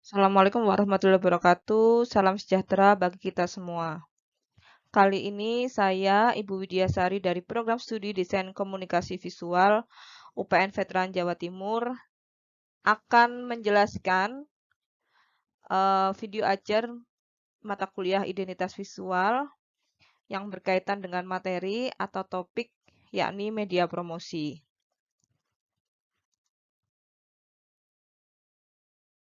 Assalamualaikum warahmatullahi wabarakatuh. Salam sejahtera bagi kita semua. Kali ini saya, Ibu Widyasari dari Program Studi Desain Komunikasi Visual UPN Veteran Jawa Timur akan menjelaskan video ajar mata kuliah Identitas Visual yang berkaitan dengan materi atau topik yakni media promosi.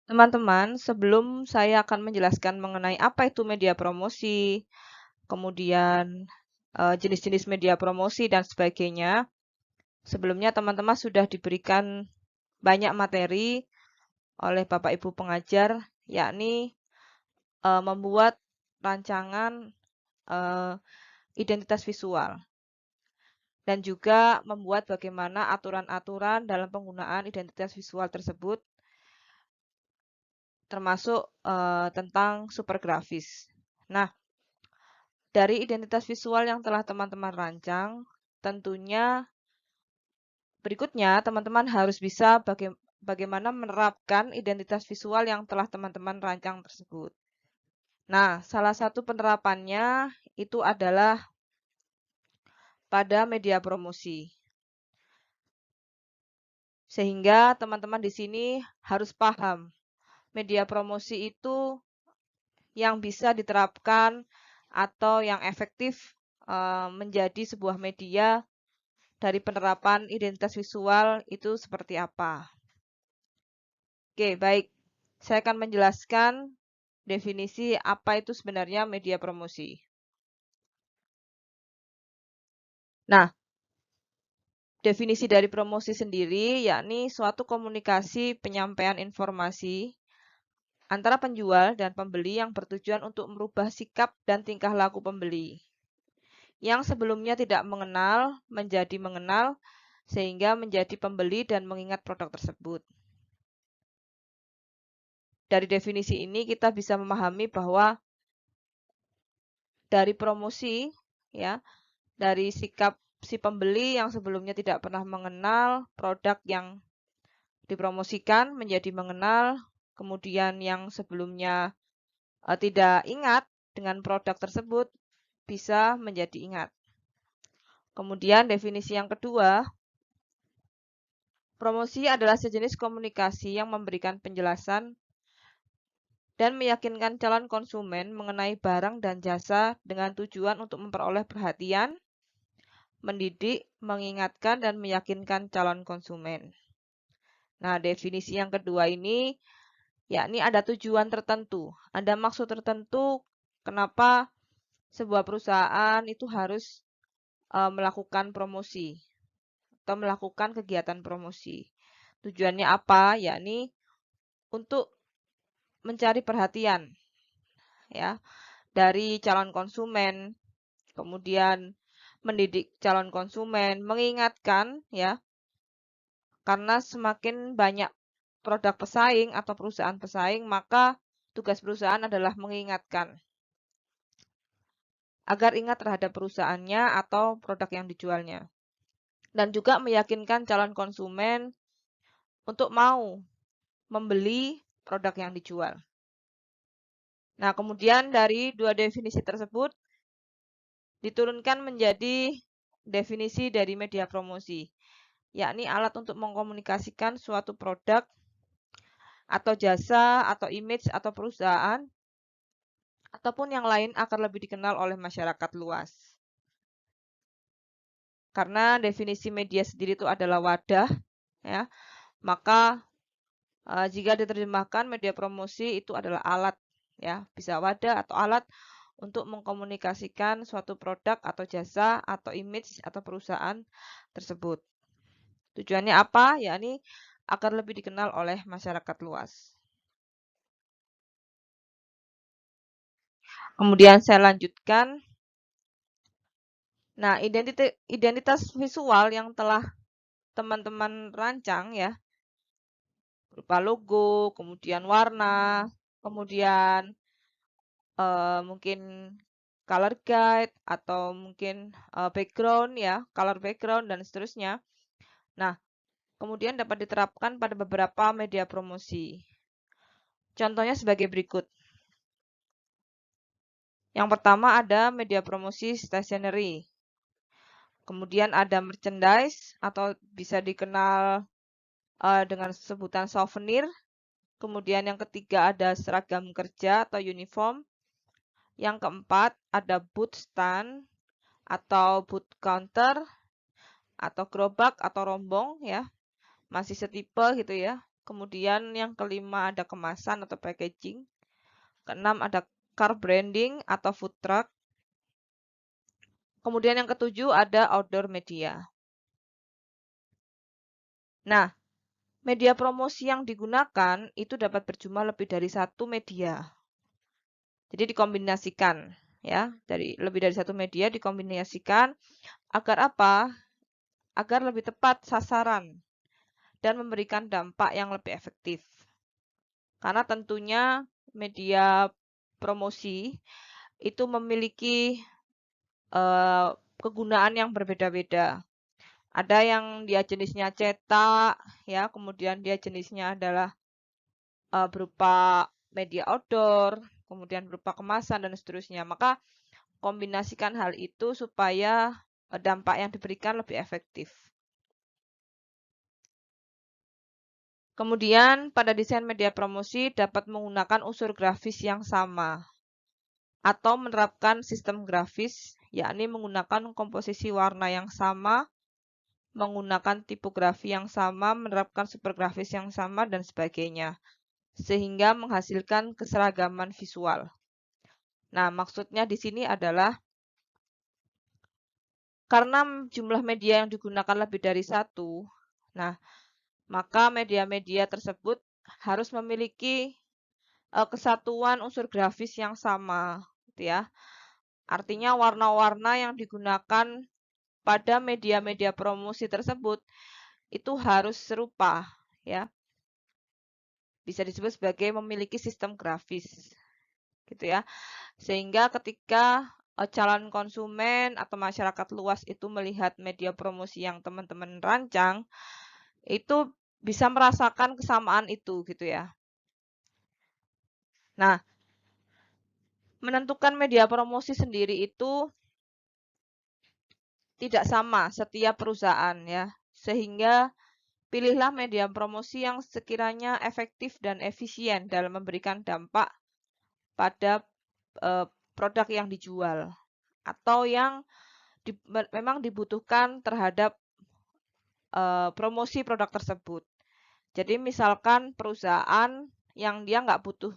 Teman-teman, sebelum saya akan menjelaskan mengenai apa itu media promosi, kemudian jenis-jenis media promosi dan sebagainya. Sebelumnya teman-teman sudah diberikan banyak materi oleh Bapak Ibu pengajar, yakni membuat rancangan eh, identitas visual dan juga membuat bagaimana aturan-aturan dalam penggunaan identitas visual tersebut, termasuk tentang super grafis. Nah, dari identitas visual yang telah teman-teman rancang, tentunya berikutnya teman-teman harus bisa bagaimana menerapkan identitas visual yang telah teman-teman rancang tersebut. Nah, salah satu penerapannya itu adalah pada media promosi. Sehingga teman-teman di sini harus paham, media promosi itu yang bisa diterapkan atau yang efektif menjadi sebuah media dari penerapan identitas visual itu seperti apa. Oke, baik. Saya akan menjelaskan definisi apa itu sebenarnya media promosi. Nah, definisi dari promosi sendiri yakni suatu komunikasi penyampaian informasi antara penjual dan pembeli yang bertujuan untuk merubah sikap dan tingkah laku pembeli yang sebelumnya tidak mengenal menjadi mengenal sehingga menjadi pembeli dan mengingat produk tersebut. Dari definisi ini kita bisa memahami bahwa dari promosi ya, dari sikap si pembeli yang sebelumnya tidak pernah mengenal produk yang dipromosikan menjadi mengenal, kemudian yang sebelumnya tidak ingat dengan produk tersebut bisa menjadi ingat. Kemudian definisi yang kedua, promosi adalah sejenis komunikasi yang memberikan penjelasan dan meyakinkan calon konsumen mengenai barang dan jasa dengan tujuan untuk memperoleh perhatian, mendidik, mengingatkan, dan meyakinkan calon konsumen. Nah, definisi yang kedua ini yakni ada tujuan tertentu, ada maksud tertentu kenapa sebuah perusahaan itu harus melakukan promosi atau melakukan kegiatan promosi. Tujuannya apa? Yakni untuk mencari perhatian ya dari calon konsumen, kemudian mendidik calon konsumen, mengingatkan ya karena semakin banyak produk pesaing atau perusahaan pesaing, maka tugas perusahaan adalah mengingatkan agar ingat terhadap perusahaannya atau produk yang dijualnya. Dan juga meyakinkan calon konsumen untuk mau membeli produk yang dijual. Nah, kemudian dari dua definisi tersebut diturunkan menjadi definisi dari media promosi, yakni alat untuk mengkomunikasikan suatu produk atau jasa atau image atau perusahaan ataupun yang lain agar lebih dikenal oleh masyarakat luas. Karena definisi media sendiri itu adalah wadah, ya, maka jika diterjemahkan media promosi itu adalah alat, ya, bisa wadah atau alat untuk mengkomunikasikan suatu produk atau jasa atau image atau perusahaan tersebut. Tujuannya apa? Yakni agar lebih dikenal oleh masyarakat luas. Kemudian saya lanjutkan. Nah, identitas visual yang telah teman-teman rancang ya, berupa logo, kemudian warna, kemudian mungkin color guide atau mungkin background ya, color background dan seterusnya. Nah, kemudian dapat diterapkan pada beberapa media promosi. Contohnya sebagai berikut. Yang pertama ada media promosi stationery. Kemudian ada merchandise atau bisa dikenal dengan sebutan souvenir. Kemudian yang ketiga ada seragam kerja atau uniform. Yang keempat ada booth stand atau booth counter atau gerobak atau rombong ya. Masih setipe gitu ya. Kemudian yang kelima ada kemasan atau packaging. Keenam ada car branding atau food truck. Kemudian yang ketujuh ada outdoor media. Nah, media promosi yang digunakan itu dapat berjumlah lebih dari satu media. Jadi dikombinasikan ya, dari lebih dari satu media dikombinasikan agar apa? Agar lebih tepat sasaran dan memberikan dampak yang lebih efektif. Karena tentunya media promosi itu memiliki kegunaan yang berbeda-beda. Ada yang dia jenisnya cetak, ya, kemudian dia jenisnya adalah berupa media outdoor, kemudian berupa kemasan dan seterusnya. Maka kombinasikan hal itu supaya dampak yang diberikan lebih efektif. Kemudian pada desain media promosi dapat menggunakan unsur grafis yang sama atau menerapkan sistem grafis, yakni menggunakan komposisi warna yang sama, menggunakan tipografi yang sama, menerapkan super grafis yang sama, dan sebagainya, sehingga menghasilkan keseragaman visual. Nah, maksudnya di sini adalah karena jumlah media yang digunakan lebih dari satu, nah, maka media-media tersebut harus memiliki kesatuan unsur grafis yang sama, gitu ya. Artinya warna-warna yang digunakan pada media-media promosi tersebut itu harus serupa, ya. Bisa disebut sebagai memiliki sistem grafis, gitu ya. Sehingga ketika calon konsumen atau masyarakat luas itu melihat media promosi yang teman-teman rancang, itu bisa merasakan kesamaan itu, gitu ya. Nah, menentukan media promosi sendiri itu tidak sama setiap perusahaan ya. Sehingga pilihlah media promosi yang sekiranya efektif dan efisien dalam memberikan dampak pada produk yang dijual atau yang memang dibutuhkan terhadap promosi produk tersebut. Jadi misalkan perusahaan yang dia nggak butuh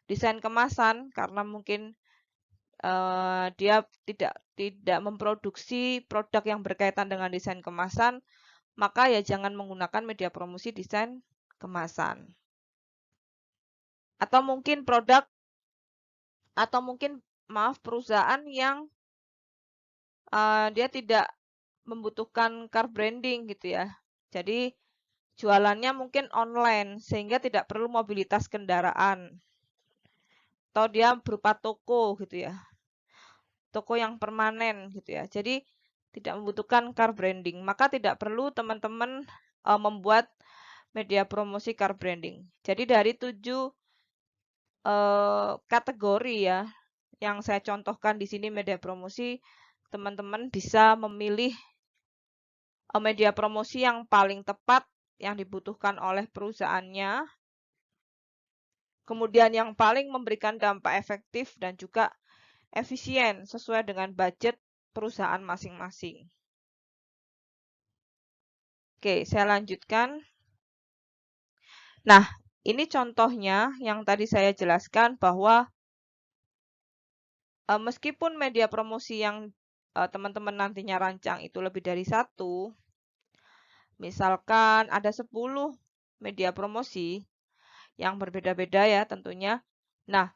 desain kemasan karena mungkin dia tidak memproduksi produk yang berkaitan dengan desain kemasan, maka ya jangan menggunakan media promosi desain kemasan. Atau mungkin maaf perusahaan yang dia tidak membutuhkan car branding gitu ya. Jadi jualannya mungkin online sehingga tidak perlu mobilitas kendaraan. Atau dia berupa toko gitu ya. Toko yang permanen gitu ya. Jadi tidak membutuhkan car branding. Maka tidak perlu teman-teman membuat media promosi car branding. Jadi dari 7 kategori ya yang saya contohkan di sini media promosi, teman-teman bisa memilih media promosi yang paling tepat yang dibutuhkan oleh perusahaannya, kemudian yang paling memberikan dampak efektif dan juga efisien sesuai dengan budget perusahaan masing-masing. Oke, saya lanjutkan. Nah, ini contohnya yang tadi saya jelaskan bahwa meskipun media promosi yang teman-teman nantinya rancang itu lebih dari satu, misalkan ada 10 media promosi yang berbeda-beda ya tentunya. Nah,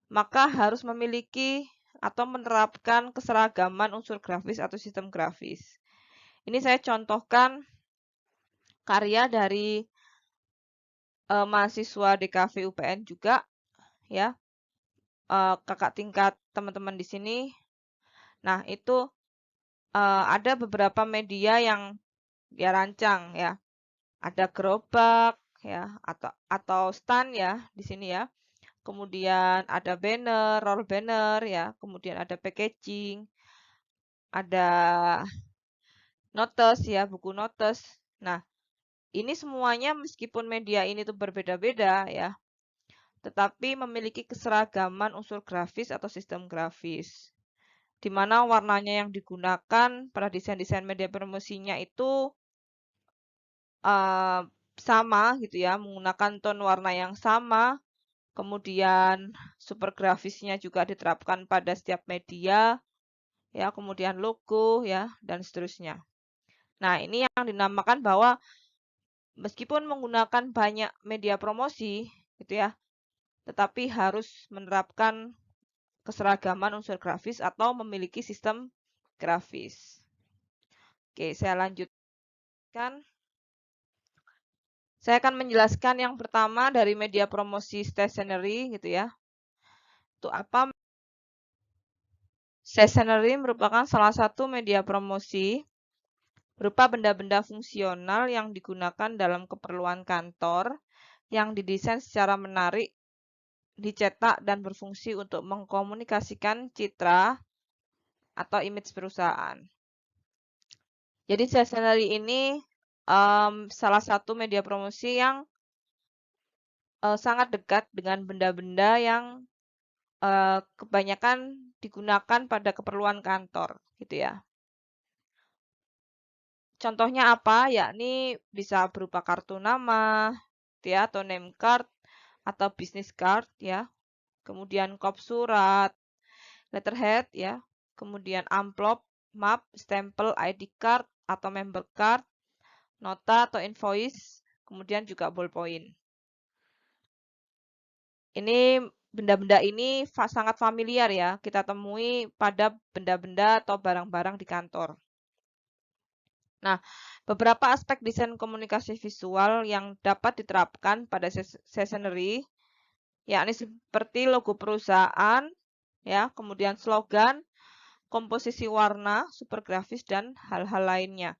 maka harus memiliki atau menerapkan keseragaman unsur grafis atau sistem grafis. Ini saya contohkan karya dari mahasiswa DKV UPN juga ya, kakak tingkat teman-teman di sini. Nah, itu ada beberapa media yang dia rancang ya. Ada gerobak ya, atau stand ya di sini ya. Kemudian ada banner, roll banner ya, kemudian ada packaging, ada notes ya, buku notes. Nah, ini semuanya meskipun media ini tuh berbeda-beda ya, tetapi memiliki keseragaman unsur grafis atau sistem grafis. Di mana warnanya yang digunakan pada desain-desain media promosinya itu eh, sama gitu ya, menggunakan tone warna yang sama, kemudian super grafisnya juga diterapkan pada setiap media, ya, kemudian logo ya, dan seterusnya. Nah, ini yang dinamakan bahwa meskipun menggunakan banyak media promosi, gitu ya, tetapi harus menerapkan keseragaman unsur grafis atau memiliki sistem grafis. Oke, saya lanjutkan. Saya akan menjelaskan yang pertama dari media promosi stationery gitu ya. Itu apa? Stationery merupakan salah satu media promosi berupa benda-benda fungsional yang digunakan dalam keperluan kantor yang didesain secara menarik, dicetak dan berfungsi untuk mengkomunikasikan citra atau image perusahaan. Jadi stationery ini salah satu media promosi yang sangat dekat dengan benda-benda yang kebanyakan digunakan pada keperluan kantor, gitu ya. Contohnya apa? Yakni bisa berupa kartu nama, gitu ya, atau name card, atau business card, ya. Kemudian kop surat, letterhead, ya. Kemudian amplop, map, stempel, ID card, atau member card, nota atau invoice, kemudian juga ballpoint. Ini benda-benda ini sangat familiar ya, kita temui pada benda-benda atau barang-barang di kantor. Nah, beberapa aspek desain komunikasi visual yang dapat diterapkan pada stationery, yakni seperti logo perusahaan, ya, kemudian slogan, komposisi warna, super grafis, dan hal-hal lainnya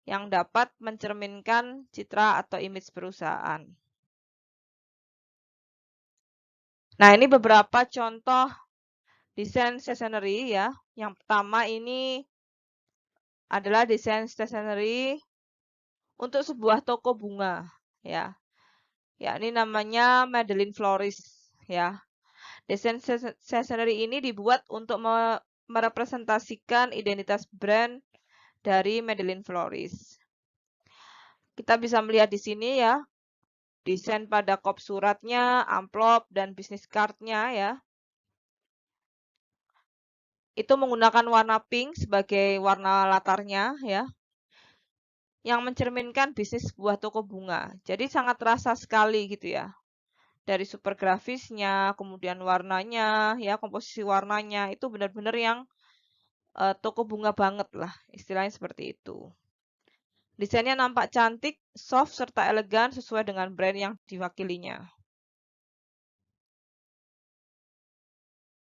yang dapat mencerminkan citra atau image perusahaan. Nah, ini beberapa contoh desain stationery ya. Yang pertama ini adalah desain stationery untuk sebuah toko bunga ya. Ya, ini namanya Madeline Florist ya. Desain stationery ini dibuat untuk merepresentasikan identitas brand dari Madeline Florist. Kita bisa melihat di sini ya, desain pada kop suratnya, amplop, dan bisnis cardnya ya. Itu menggunakan warna pink sebagai warna latarnya ya, yang mencerminkan bisnis sebuah toko bunga. Jadi sangat terasa sekali gitu ya. Dari super grafisnya, kemudian warnanya, ya komposisi warnanya itu benar-benar yang toko bunga banget lah, istilahnya seperti itu. Desainnya nampak cantik, soft, serta elegan sesuai dengan brand yang diwakilinya.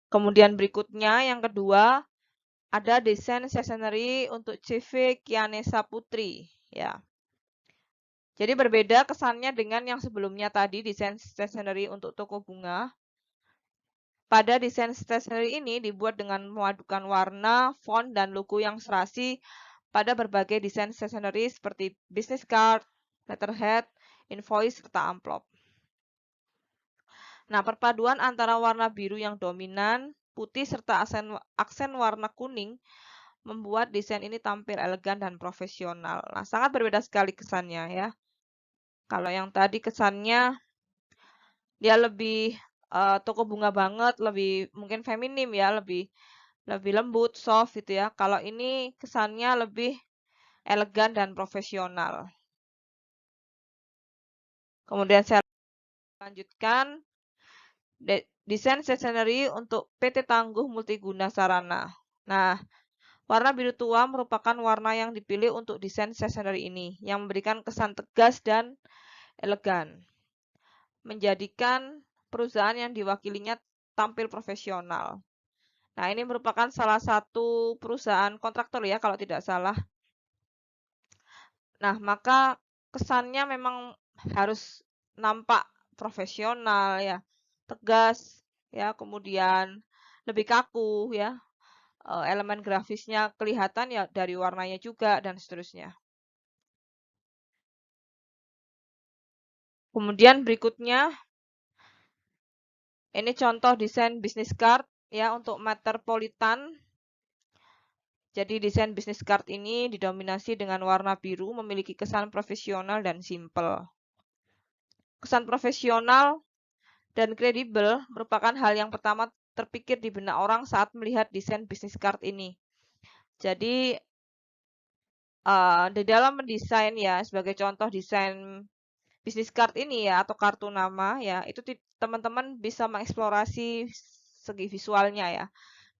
Kemudian berikutnya, yang kedua, ada desain stationery untuk CV Kianesa Putri. Ya. Jadi berbeda kesannya dengan yang sebelumnya tadi, desain stationery untuk toko bunga. Pada desain stationery ini dibuat dengan memadukan warna, font, dan logo yang serasi pada berbagai desain stationery seperti business card, letterhead, invoice, serta amplop. Nah, perpaduan antara warna biru yang dominan, putih, serta aksen warna kuning membuat desain ini tampil elegan dan profesional. Nah, sangat berbeda sekali kesannya ya. Kalau yang tadi kesannya dia lebih toko bunga banget, lebih mungkin feminim ya, lebih lembut, soft gitu ya. Kalau ini kesannya lebih elegan dan profesional. Kemudian saya lanjutkan desain stationery untuk PT Tangguh Multiguna Sarana. Nah, warna biru tua merupakan warna yang dipilih untuk desain stationery ini, yang memberikan kesan tegas dan elegan, menjadikan perusahaan yang diwakilinya tampil profesional. Nah, ini merupakan salah satu perusahaan kontraktor ya, kalau tidak salah. Nah, maka kesannya memang harus nampak profesional ya, tegas ya, kemudian lebih kaku ya. Elemen grafisnya kelihatan ya dari warnanya juga dan seterusnya. Kemudian berikutnya ini contoh desain bisnis card ya untuk Metropolitan. Jadi desain bisnis card ini didominasi dengan warna biru, memiliki kesan profesional dan simpel. Kesan profesional dan kredibel merupakan hal yang pertama terpikir di benak orang saat melihat desain bisnis card ini. Jadi di dalam mendesain ya sebagai contoh desain bisnis card ini ya atau kartu nama ya itu teman-teman bisa mengeksplorasi segi visualnya ya.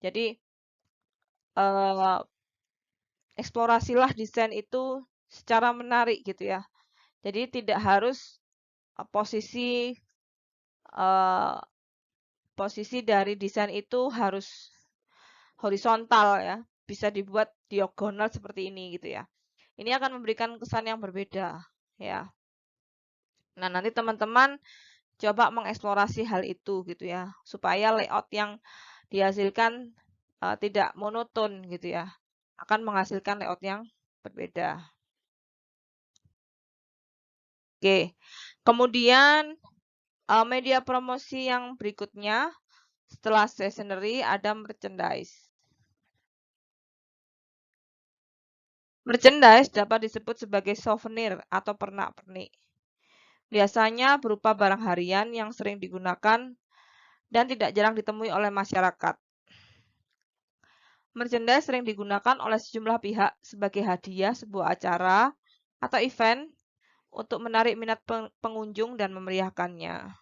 Jadi uh, eksplorasilah desain itu secara menarik gitu ya. Jadi tidak harus posisi uh, posisi dari desain itu harus horizontal ya. Bisa dibuat diagonal seperti ini gitu ya. Ini akan memberikan kesan yang berbeda ya. Nah, nanti teman-teman coba mengeksplorasi hal itu gitu ya, supaya layout yang dihasilkan tidak monoton gitu ya, akan menghasilkan layout yang berbeda. Oke, kemudian media promosi yang berikutnya setelah stationery ada merchandise. Merchandise dapat disebut sebagai souvenir atau pernak-pernik. Biasanya berupa barang harian yang sering digunakan dan tidak jarang ditemui oleh masyarakat. Merchandise sering digunakan oleh sejumlah pihak sebagai hadiah sebuah acara atau event untuk menarik minat pengunjung dan memeriahkannya.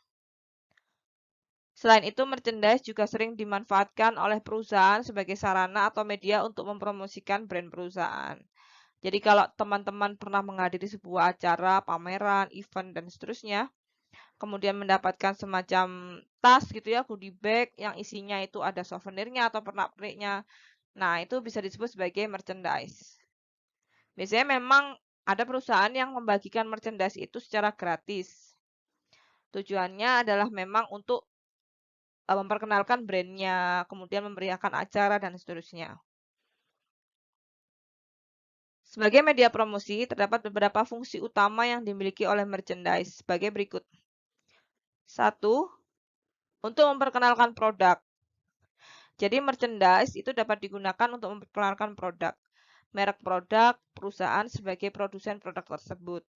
Selain itu, merchandise juga sering dimanfaatkan oleh perusahaan sebagai sarana atau media untuk mempromosikan brand perusahaan. Jadi kalau teman-teman pernah menghadiri sebuah acara, pameran, event, dan seterusnya, kemudian mendapatkan semacam tas gitu ya, goodie bag yang isinya itu ada souvenirnya atau pernak-perniknya. Nah, itu bisa disebut sebagai merchandise. Biasanya memang ada perusahaan yang membagikan merchandise itu secara gratis. Tujuannya adalah memang untuk memperkenalkan brandnya, kemudian memberiakan acara, dan seterusnya. Sebagai media promosi, terdapat beberapa fungsi utama yang dimiliki oleh merchandise sebagai berikut. 1. Untuk memperkenalkan produk. Jadi merchandise itu dapat digunakan untuk memperkenalkan produk, merek produk, perusahaan sebagai produsen produk tersebut.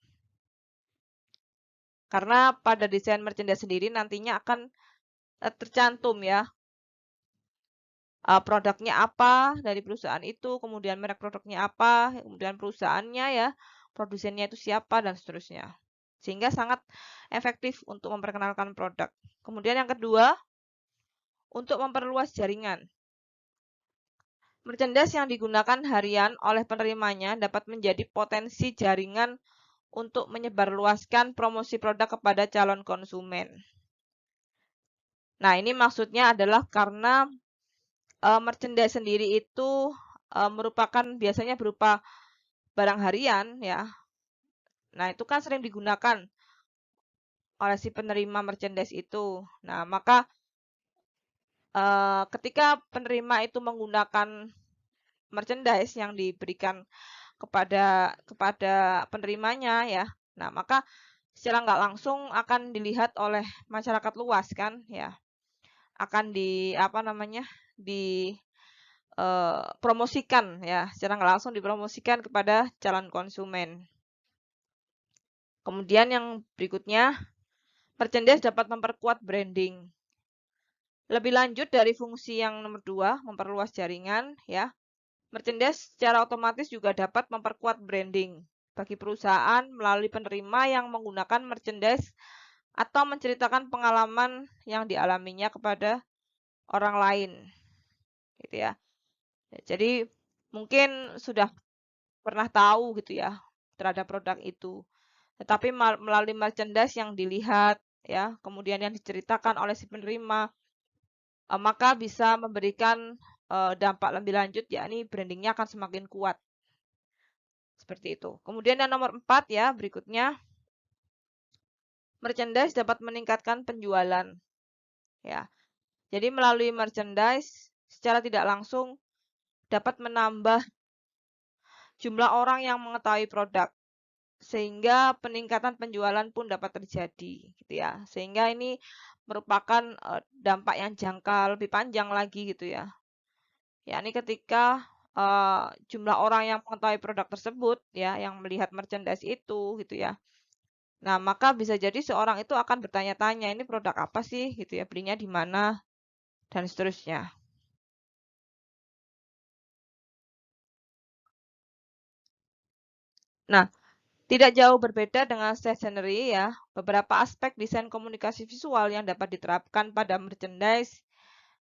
Karena pada desain merchandise sendiri nantinya akan tercantum ya produknya apa dari perusahaan itu, kemudian merek produknya apa, kemudian perusahaannya ya, produsennya itu siapa dan seterusnya. Sehingga sangat efektif untuk memperkenalkan produk. Kemudian yang kedua, untuk memperluas jaringan. Merchandise yang digunakan harian oleh penerimanya dapat menjadi potensi jaringan untuk menyebarluaskan promosi produk kepada calon konsumen. Nah, ini maksudnya adalah karena merchandise sendiri itu merupakan biasanya berupa barang harian ya. Nah, itu kan sering digunakan oleh si penerima merchandise itu. Nah, maka ketika penerima itu menggunakan merchandise yang diberikan kepada penerimanya ya. Nah, maka secara nggak langsung akan dilihat oleh masyarakat luas kan ya. Akan di apa namanya? Promosikan ya, secara nggak langsung dipromosikan kepada calon konsumen. Kemudian yang berikutnya, merchandise dapat memperkuat branding. Lebih lanjut dari fungsi yang nomor 2, memperluas jaringan ya. Merchandise secara otomatis juga dapat memperkuat branding bagi perusahaan melalui penerima yang menggunakan merchandise atau menceritakan pengalaman yang dialaminya kepada orang lain. Gitu ya. Jadi mungkin sudah pernah tahu gitu ya terhadap produk itu. Tetapi melalui merchandise yang dilihat ya, kemudian yang diceritakan oleh si penerima, maka bisa memberikan dampak lebih lanjut yakni brandingnya akan semakin kuat. Seperti itu. Kemudian yang nomor 4 ya, berikutnya merchandise dapat meningkatkan penjualan. Ya. Jadi melalui merchandise secara tidak langsung dapat menambah jumlah orang yang mengetahui produk, sehingga peningkatan penjualan pun dapat terjadi gitu ya. Sehingga ini merupakan dampak yang jangka lebih panjang lagi gitu ya. Yakni ketika jumlah orang yang mengetahui produk tersebut ya, yang melihat merchandise itu gitu ya. Nah, maka bisa jadi seorang itu akan bertanya-tanya, ini produk apa sih gitu ya, belinya di mana dan seterusnya. Nah, tidak jauh berbeda dengan stationery ya, beberapa aspek desain komunikasi visual yang dapat diterapkan pada merchandise,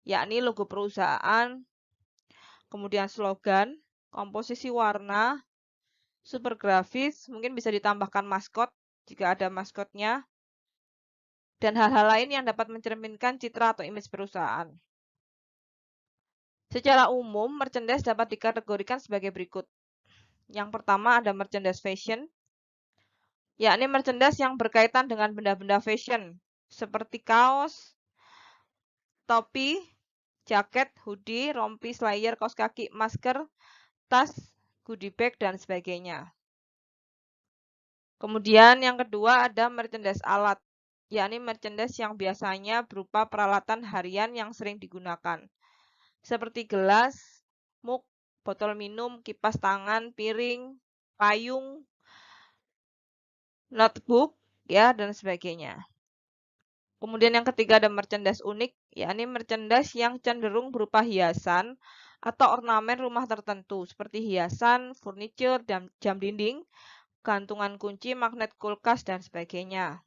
yakni logo perusahaan, kemudian slogan, komposisi warna, super grafis, mungkin bisa ditambahkan maskot jika ada maskotnya, dan hal-hal lain yang dapat mencerminkan citra atau image perusahaan. Secara umum, merchandise dapat dikategorikan sebagai berikut. Yang pertama ada merchandise fashion, yakni merchandise yang berkaitan dengan benda-benda fashion, seperti kaos, topi, jaket, hoodie, rompi, slayer, kaos kaki, masker, tas, goodie bag, dan sebagainya. Kemudian yang kedua ada merchandise alat, yakni merchandise yang biasanya berupa peralatan harian yang sering digunakan, seperti gelas, mug, botol minum, kipas tangan, piring, payung, notebook, ya, dan sebagainya. Kemudian yang ketiga ada merchandise unik, yakni merchandise yang cenderung berupa hiasan atau ornamen rumah tertentu, seperti hiasan, furniture, dan jam dinding, gantungan kunci, magnet kulkas, dan sebagainya.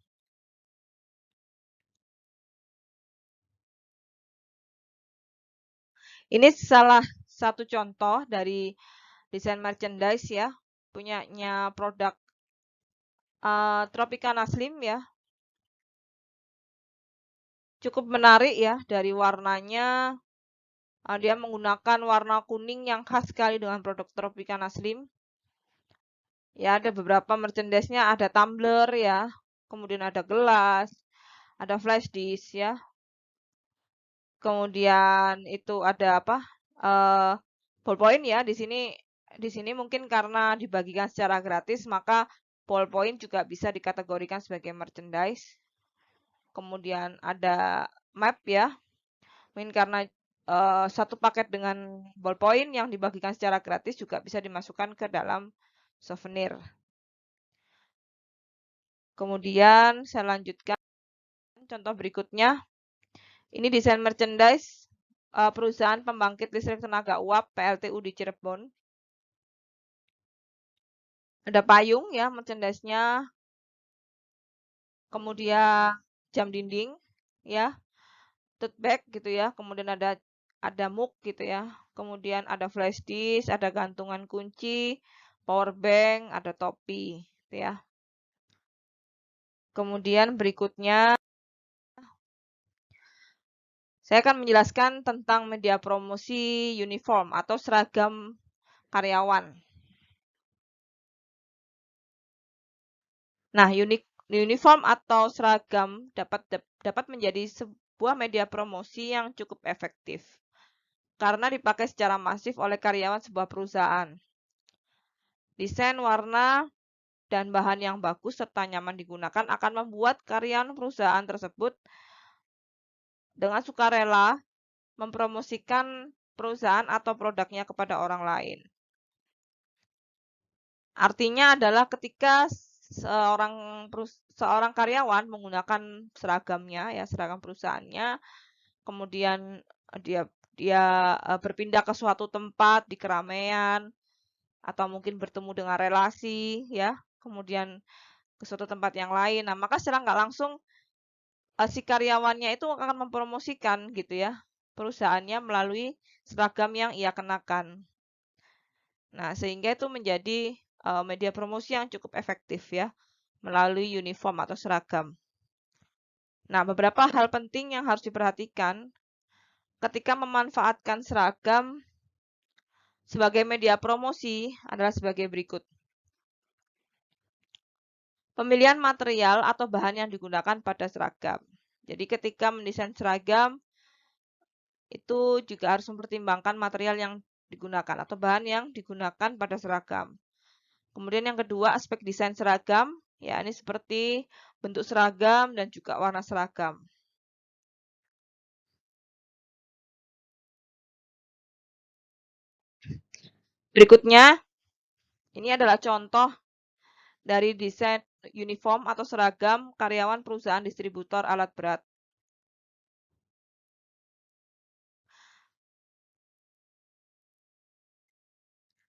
Ini salah satu contoh dari desain merchandise ya, punyanya produk Tropicana Slim ya. Cukup menarik ya dari warnanya. Dia menggunakan warna kuning yang khas sekali dengan produk Tropicana Slim. Ya, ada beberapa merchandise-nya, ada tumbler ya, kemudian ada gelas, ada flash disk ya. Kemudian itu ada apa? Eh ballpoint ya. Di sini mungkin karena dibagikan secara gratis, maka ballpoint juga bisa dikategorikan sebagai merchandise. Kemudian ada map ya. Mungkin karena satu paket dengan ballpoint yang dibagikan secara gratis juga bisa dimasukkan ke dalam souvenir. Kemudian saya lanjutkan contoh berikutnya. Ini desain merchandise perusahaan pembangkit listrik tenaga uap PLTU di Cirebon. Ada payung ya merchandise-nya. Kemudian jam dinding ya, tote bag gitu ya. Kemudian ada mug gitu ya. Kemudian ada flash disk, ada gantungan kunci, power bank, ada topi gitu ya. Kemudian berikutnya saya akan menjelaskan tentang media promosi uniform atau seragam karyawan. Nah, uniform atau seragam dapat menjadi sebuah media promosi yang cukup efektif karena dipakai secara masif oleh karyawan sebuah perusahaan. Desain, warna, dan bahan yang bagus serta nyaman digunakan akan membuat karyawan perusahaan tersebut dengan sukarela mempromosikan perusahaan atau produknya kepada orang lain. Artinya adalah ketika seorang karyawan menggunakan seragamnya ya, seragam perusahaannya, kemudian dia dia berpindah ke suatu tempat di keramaian atau mungkin bertemu dengan relasi ya, kemudian ke suatu tempat yang lain. Nah, maka secara nggak langsung si karyawannya itu akan mempromosikan gitu ya perusahaannya melalui seragam yang ia kenakan. Nah, sehingga itu menjadi media promosi yang cukup efektif ya melalui uniform atau seragam. Nah, beberapa hal penting yang harus diperhatikan ketika memanfaatkan seragam sebagai media promosi adalah sebagai berikut. Pemilihan material atau bahan yang digunakan pada seragam. Jadi ketika mendesain seragam, itu juga harus mempertimbangkan material yang digunakan atau bahan yang digunakan pada seragam. Kemudian yang kedua, aspek desain seragam, ya ini seperti bentuk seragam dan juga warna seragam. Berikutnya, ini adalah contoh dari desain uniform atau seragam karyawan perusahaan distributor alat berat.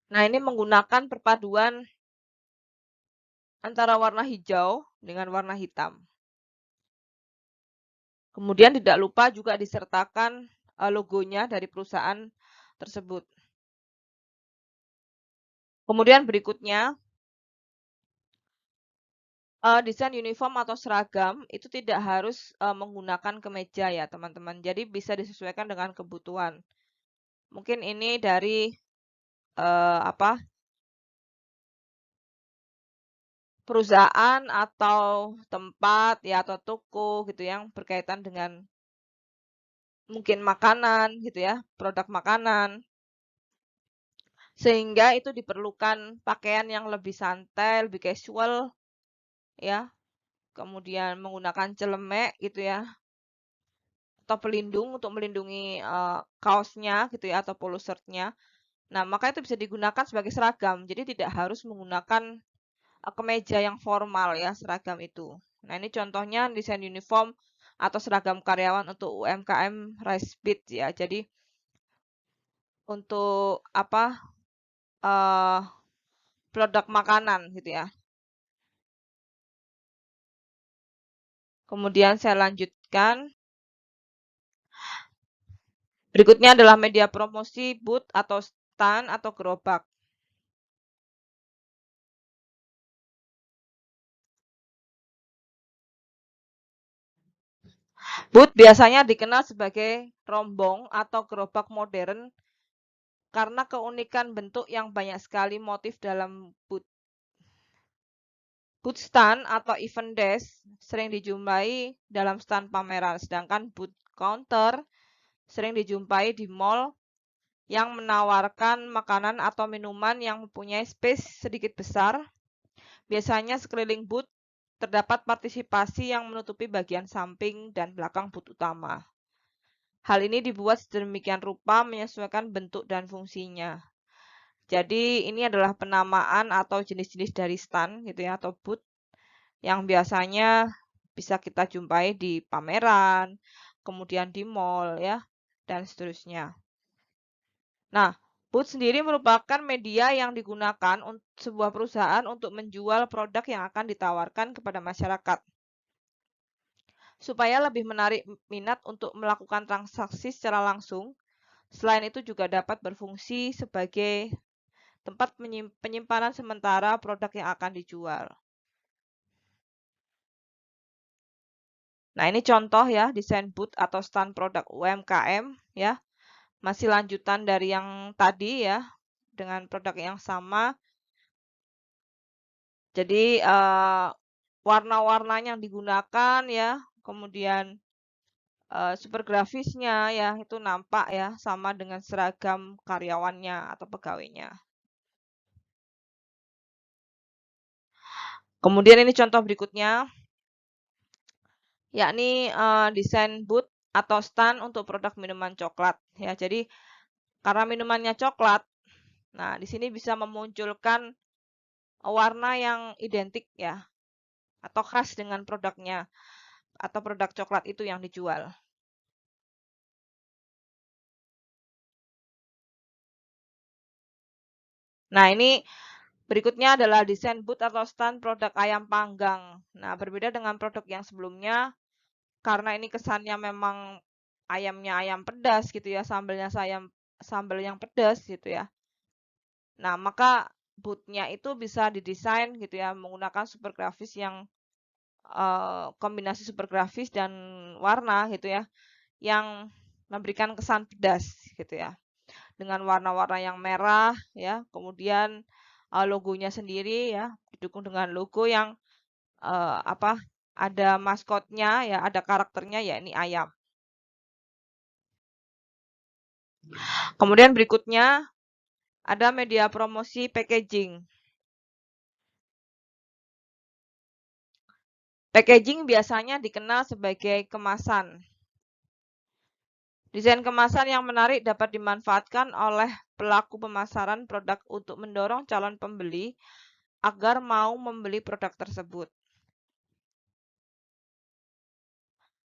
Nah, ini menggunakan perpaduan antara warna hijau dengan warna hitam. Kemudian tidak lupa juga disertakan logonya dari perusahaan tersebut. Kemudian berikutnya, desain uniform atau seragam itu tidak harus menggunakan kemeja ya teman-teman. Jadi bisa disesuaikan dengan kebutuhan. Mungkin ini dari apa perusahaan atau tempat ya atau toko gitu yang berkaitan dengan mungkin makanan gitu ya, produk makanan. Sehingga itu diperlukan pakaian yang lebih santai, lebih casual ya. Kemudian menggunakan celemek gitu ya atau pelindung untuk melindungi kaosnya gitu ya atau polo shirtnya. Nah, maka itu bisa digunakan sebagai seragam. Jadi tidak harus menggunakan kemeja yang formal ya seragam itu. Nah, ini contohnya desain uniform atau seragam karyawan untuk UMKM Rice Beat ya. Jadi untuk apa eh produk makanan gitu ya. Kemudian saya lanjutkan. Berikutnya adalah media promosi, booth atau stand atau gerobak. Booth biasanya dikenal sebagai rombong atau gerobak modern karena keunikan bentuk yang banyak sekali motif dalam booth. Booth stand atau event desk sering dijumpai dalam stand pameran, sedangkan booth counter sering dijumpai di mall yang menawarkan makanan atau minuman yang mempunyai space sedikit besar. Biasanya sekeliling booth terdapat partisipasi yang menutupi bagian samping dan belakang booth utama. Hal ini dibuat sedemikian rupa menyesuaikan bentuk dan fungsinya. Jadi ini adalah penamaan atau jenis-jenis dari stand gitu ya atau booth yang biasanya bisa kita jumpai di pameran, kemudian di mall ya dan seterusnya. Nah, booth sendiri merupakan media yang digunakan untuk sebuah perusahaan untuk menjual produk yang akan ditawarkan kepada masyarakat. Supaya lebih menarik minat untuk melakukan transaksi secara langsung, selain itu juga dapat berfungsi sebagai tempat penyimpanan sementara produk yang akan dijual. Nah, ini contoh ya desain booth atau stand produk UMKM ya. Masih lanjutan dari yang tadi ya dengan produk yang sama. Jadi warna-warnanya yang digunakan ya, kemudian super grafisnya ya itu nampak ya sama dengan seragam karyawannya atau pegawainya. Kemudian ini contoh berikutnya, yakni desain booth atau stand untuk produk minuman coklat ya. Jadi karena minumannya coklat, nah di sini bisa memunculkan warna yang identik ya atau khas dengan produknya atau produk coklat itu yang dijual. Nah, ini berikutnya adalah desain booth atau stand produk ayam panggang. Nah, berbeda dengan produk yang sebelumnya, karena ini kesannya memang ayamnya ayam pedas gitu ya, sambelnya sambal yang pedas gitu ya. Nah, maka boothnya itu bisa didesain gitu ya, menggunakan super grafis yang kombinasi super grafis dan warna gitu ya, yang memberikan kesan pedas gitu ya. Dengan warna-warna yang merah ya, kemudian logonya sendiri ya didukung dengan logo yang ada maskotnya ya, ada karakternya ya ini ayam. Kemudian berikutnya ada media promosi packaging. Packaging biasanya dikenal sebagai kemasan. Desain kemasan yang menarik dapat dimanfaatkan oleh pelaku pemasaran produk untuk mendorong calon pembeli agar mau membeli produk tersebut.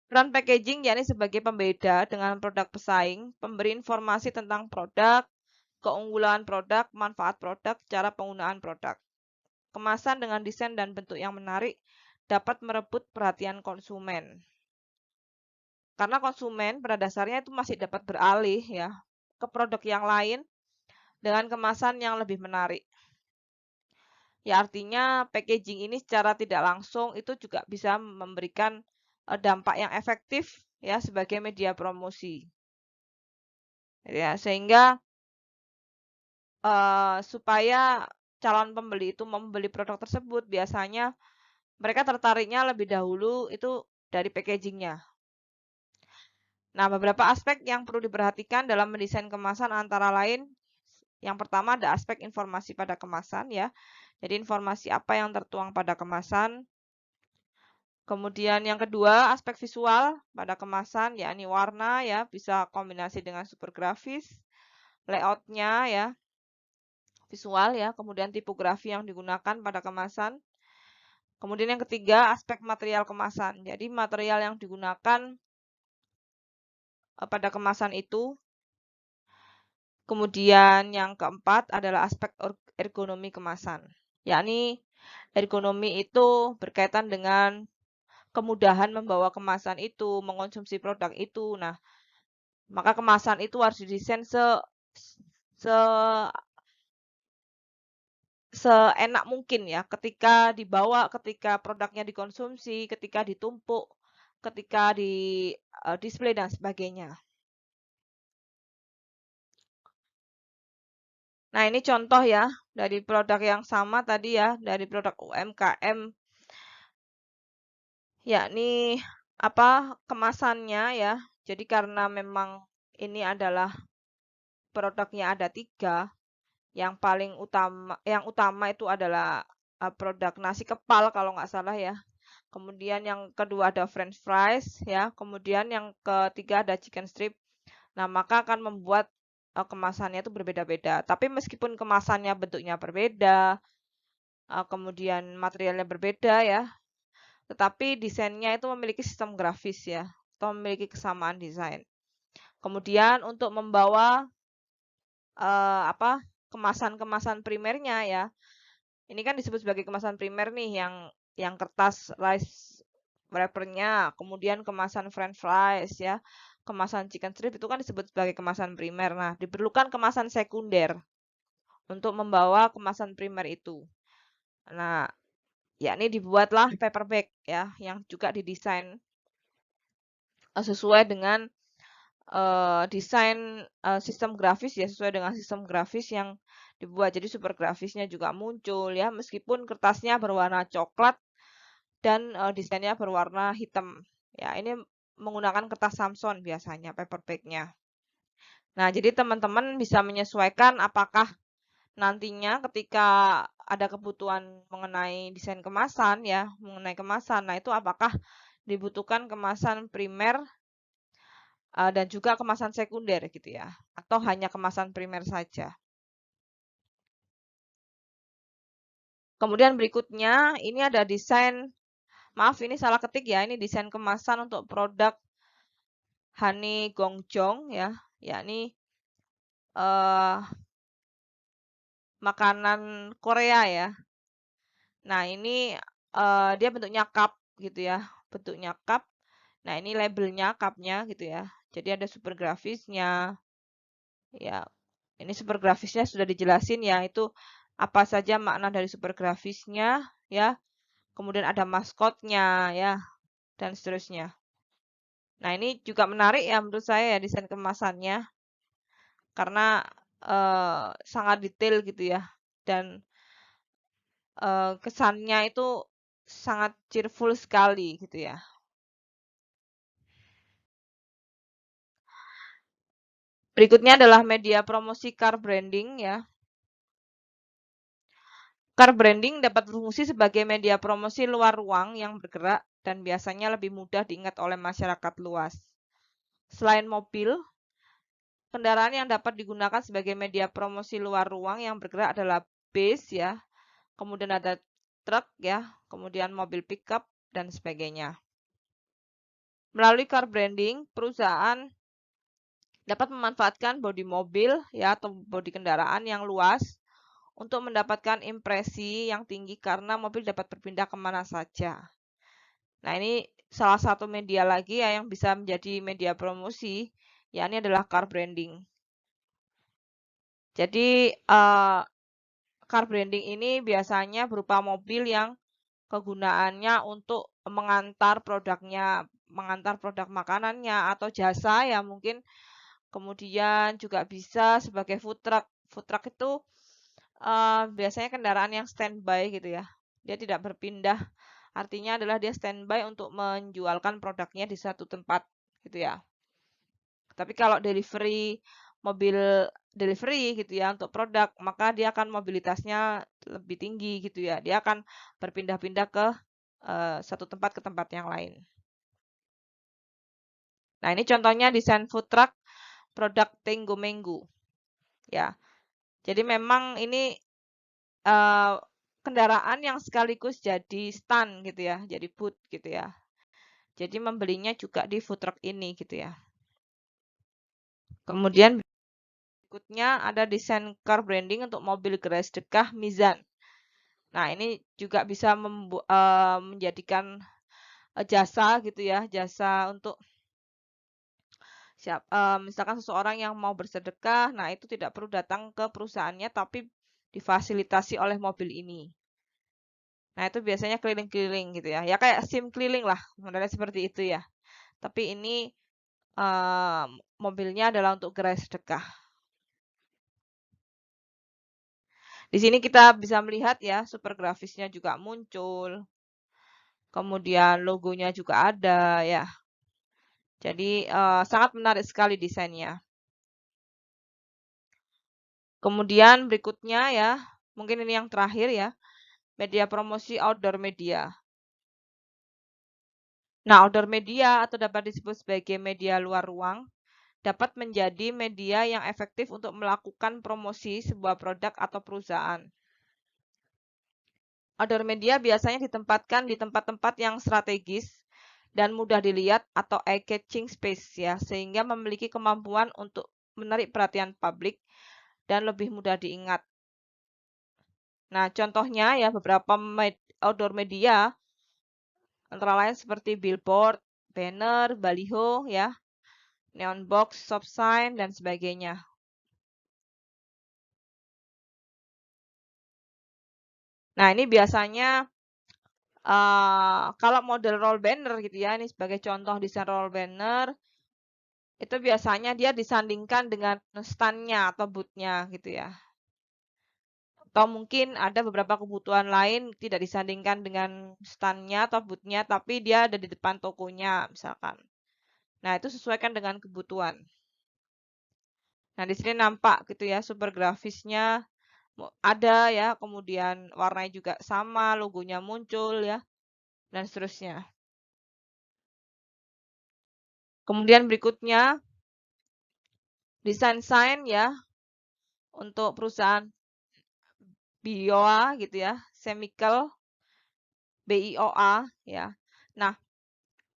Peran packaging yakni sebagai pembeda dengan produk pesaing, memberi informasi tentang produk, keunggulan produk, manfaat produk, cara penggunaan produk. Kemasan dengan desain dan bentuk yang menarik dapat merebut perhatian konsumen. Karena konsumen pada dasarnya itu masih dapat beralih ya ke produk yang lain dengan kemasan yang lebih menarik. Ya artinya packaging ini secara tidak langsung itu juga bisa memberikan dampak yang efektif ya sebagai media promosi. Ya, sehingga supaya calon pembeli itu membeli produk tersebut biasanya mereka tertariknya lebih dahulu itu dari packagingnya. Nah, beberapa aspek yang perlu diperhatikan dalam mendesain kemasan antara lain, yang pertama ada aspek informasi pada kemasan ya. Jadi informasi apa yang tertuang pada kemasan. Kemudian yang kedua, aspek visual pada kemasan, yakni warna ya, bisa kombinasi dengan super grafis, layoutnya ya, visual ya, kemudian tipografi yang digunakan pada kemasan. Kemudian yang ketiga, aspek material kemasan. Jadi material yang digunakan pada kemasan itu. Kemudian yang keempat adalah aspek ergonomi kemasan. Yakni ergonomi itu berkaitan dengan kemudahan membawa kemasan itu, mengonsumsi produk itu. Nah, maka kemasan itu harus didesain se seenak mungkin ya ketika dibawa, ketika produknya dikonsumsi, ketika ditumpuk, ketika di display dan sebagainya. Nah, ini contoh ya dari produk yang sama tadi ya, dari produk UMKM yakni kemasannya ya. Jadi karena memang ini adalah produknya ada 3, yang utama itu adalah produk nasi kepal kalau nggak salah ya. Kemudian yang kedua ada French fries ya. Kemudian yang ketiga ada chicken strip. Nah, maka akan membuat kemasannya itu berbeda-beda. Tapi meskipun kemasannya bentuknya berbeda, kemudian materialnya berbeda ya, tetapi desainnya itu memiliki sistem grafis ya, atau memiliki kesamaan desain. Kemudian untuk membawa kemasan-kemasan primernya ya. Ini kan disebut sebagai kemasan primer nih yang kertas rice wrappernya, kemudian kemasan french fries ya, kemasan chicken strip itu kan disebut sebagai kemasan primer. Nah, diperlukan kemasan sekunder untuk membawa kemasan primer itu. Nah, yakni dibuatlah paper bag ya, yang juga didesain sesuai dengan desain sistem grafis ya, sesuai dengan sistem grafis yang dibuat. Jadi super grafisnya juga muncul ya, meskipun kertasnya berwarna coklat dan desainnya berwarna hitam. Ya, ini menggunakan kertas Samson biasanya paper bag-nya. Nah, jadi teman-teman bisa menyesuaikan apakah nantinya ketika ada kebutuhan mengenai desain kemasan ya, mengenai kemasan. Nah, itu apakah dibutuhkan kemasan primer dan juga kemasan sekunder gitu ya, atau hanya kemasan primer saja. Kemudian berikutnya, ini ada desain, maaf ini salah ketik ya, ini desain kemasan untuk produk Honey Gongchong ya, yakni eh, makanan Korea ya. Nah ini dia bentuknya cup gitu ya, bentuknya cup. Nah ini labelnya cupnya gitu ya. Jadi ada super grafisnya, ya. Ini super grafisnya sudah dijelasin ya, itu apa saja makna dari super grafisnya ya. Kemudian ada maskotnya ya dan seterusnya. Nah, ini juga menarik ya menurut saya ya desain kemasannya karena sangat detail gitu ya dan kesannya itu sangat cheerful sekali gitu ya. Berikutnya adalah media promosi car branding ya. Car branding dapat berfungsi sebagai media promosi luar ruang yang bergerak dan biasanya lebih mudah diingat oleh masyarakat luas. Selain mobil, kendaraan yang dapat digunakan sebagai media promosi luar ruang yang bergerak adalah bus ya, kemudian ada truk ya, kemudian mobil pickup dan sebagainya. Melalui car branding, perusahaan dapat memanfaatkan bodi mobil ya atau bodi kendaraan yang luas untuk mendapatkan impresi yang tinggi karena mobil dapat berpindah kemana saja. Nah, ini salah satu media lagi ya yang bisa menjadi media promosi, yakni adalah car branding. Jadi, car branding ini biasanya berupa mobil yang kegunaannya untuk mengantar produknya, mengantar produk makanannya atau jasa ya mungkin. Kemudian juga bisa sebagai food truck. Food truck itu biasanya kendaraan yang standby gitu ya. Dia tidak berpindah. Artinya adalah dia standby untuk menjualkan produknya di satu tempat gitu ya. Tapi kalau mobil delivery gitu ya untuk produk, maka dia akan mobilitasnya lebih tinggi gitu ya. Dia akan berpindah-pindah ke satu tempat ke tempat yang lain. Nah, ini contohnya desain food truck produk Tenggo Menggo ya. Jadi memang ini kendaraan yang sekaligus jadi stand gitu ya, jadi booth gitu ya. Jadi membelinya juga di food truck ini gitu ya. Kemudian berikutnya ada desain car branding untuk mobil gerai sedekah Mizan. Nah, ini juga bisa menjadikan jasa gitu ya, jasa untuk misalkan seseorang yang mau bersedekah, nah itu tidak perlu datang ke perusahaannya, tapi difasilitasi oleh mobil ini. Nah, itu biasanya keliling-keliling gitu ya. Ya kayak SIM keliling lah, modelnya seperti itu ya. Tapi ini mobilnya adalah untuk gerai sedekah. Di sini kita bisa melihat ya, super grafisnya juga muncul. Kemudian logonya juga ada ya. Jadi sangat menarik sekali desainnya. Kemudian berikutnya ya, mungkin ini yang terakhir ya, media promosi outdoor media. Nah, outdoor media atau dapat disebut sebagai media luar ruang dapat menjadi media yang efektif untuk melakukan promosi sebuah produk atau perusahaan. Outdoor media biasanya ditempatkan di tempat-tempat yang strategis dan mudah dilihat atau eye-catching space ya, sehingga memiliki kemampuan untuk menarik perhatian publik dan lebih mudah diingat. Nah, contohnya ya beberapa outdoor media antara lain seperti billboard, banner, baliho ya, neon box, stop sign dan sebagainya. Nah, ini biasanya kalau model roll banner gitu ya, ini sebagai contoh desain roll banner, itu biasanya dia disandingkan dengan stand-nya atau booth-nya gitu ya. Atau mungkin ada beberapa kebutuhan lain tidak disandingkan dengan stand-nya atau booth-nya, tapi dia ada di depan tokonya misalkan. Nah, itu sesuaikan dengan kebutuhan. Nah, di sini nampak gitu ya, super grafisnya ada ya, kemudian warnanya juga sama, logonya muncul ya, dan seterusnya. Kemudian berikutnya, desain sign ya, untuk perusahaan BIOA gitu ya, Chemical, BIOA ya. Nah,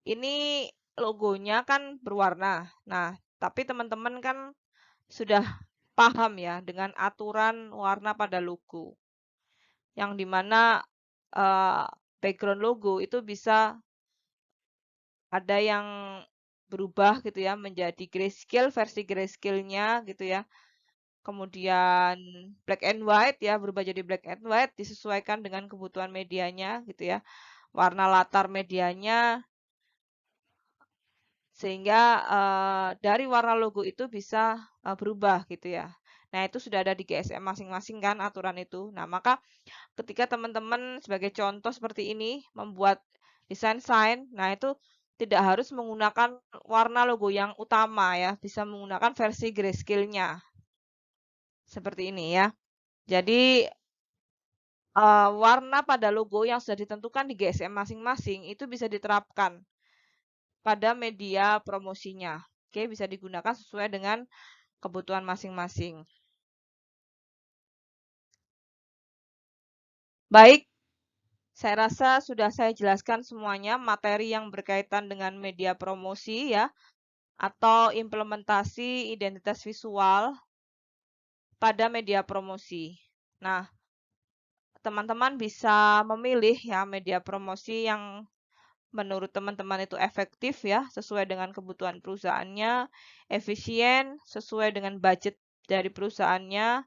ini logonya kan berwarna. Nah, tapi teman-teman kan sudah paham ya dengan aturan warna pada logo. Yang dimana background logo itu bisa ada yang berubah gitu ya menjadi grayscale, versi grayscale-nya gitu ya. Kemudian black and white ya, berubah jadi black and white disesuaikan dengan kebutuhan medianya gitu ya. Warna latar medianya sehingga dari warna logo itu bisa berubah gitu ya. Nah, itu sudah ada di GSM masing-masing kan aturan itu. Nah, maka ketika teman-teman sebagai contoh seperti ini membuat desain sign, nah itu tidak harus menggunakan warna logo yang utama ya, bisa menggunakan versi grayscale-nya. Seperti ini ya. Jadi warna pada logo yang sudah ditentukan di GSM masing-masing itu bisa diterapkan pada media promosinya. Oke, bisa digunakan sesuai dengan kebutuhan masing-masing. Baik, saya rasa sudah saya jelaskan semuanya materi yang berkaitan dengan media promosi ya, atau implementasi identitas visual pada media promosi. Nah, teman-teman bisa memilih ya media promosi yang menurut teman-teman itu efektif ya, sesuai dengan kebutuhan perusahaannya, efisien, sesuai dengan budget dari perusahaannya,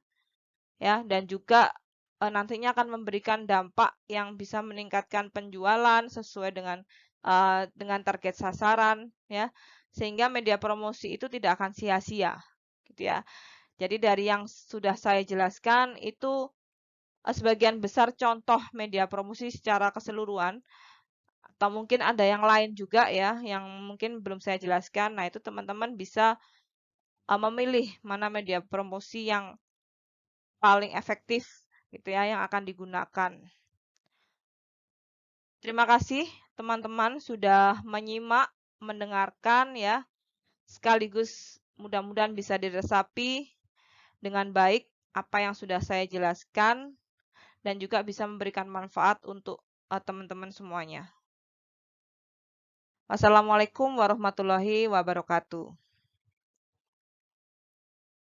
ya, dan juga nantinya akan memberikan dampak yang bisa meningkatkan penjualan sesuai dengan target sasaran, ya, sehingga media promosi itu tidak akan sia-sia, gitu ya. Jadi dari yang sudah saya jelaskan itu sebagian besar contoh media promosi secara keseluruhan atau mungkin ada yang lain juga ya yang mungkin belum saya jelaskan. Nah, itu teman-teman bisa memilih mana media promosi yang paling efektif gitu ya yang akan digunakan. Terima kasih teman-teman sudah menyimak, mendengarkan ya. Sekaligus mudah-mudahan bisa diresapi dengan baik apa yang sudah saya jelaskan dan juga bisa memberikan manfaat untuk teman-teman semuanya. Wassalamualaikum warahmatullahi wabarakatuh.